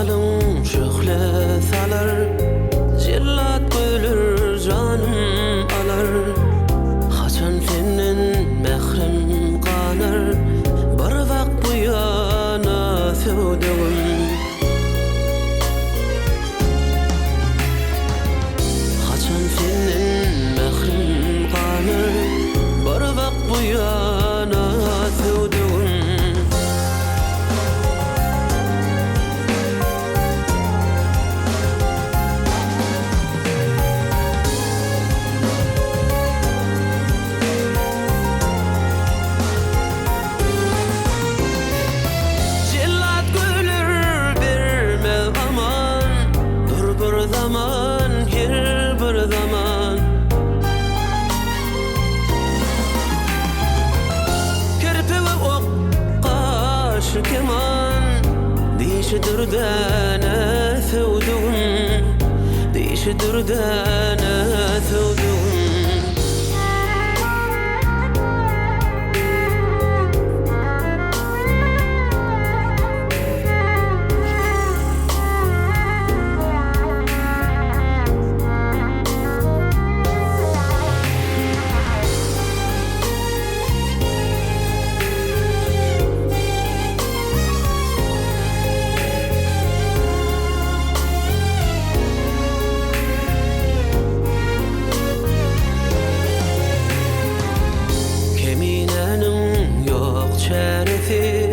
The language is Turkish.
Cemalın şöhlet salar, cellat bölür canım alar. Haçan senin mehrim kanar, bir vak bu yana sevduğum. Haçan senin mehrim kanar, bir vak bu yana sevduğum. Zaman, her bir zaman kirpi ve ok, kaşı keman dişidir dene sevduğum, dişidir dene sevduğum. Keminenin yok çaresi,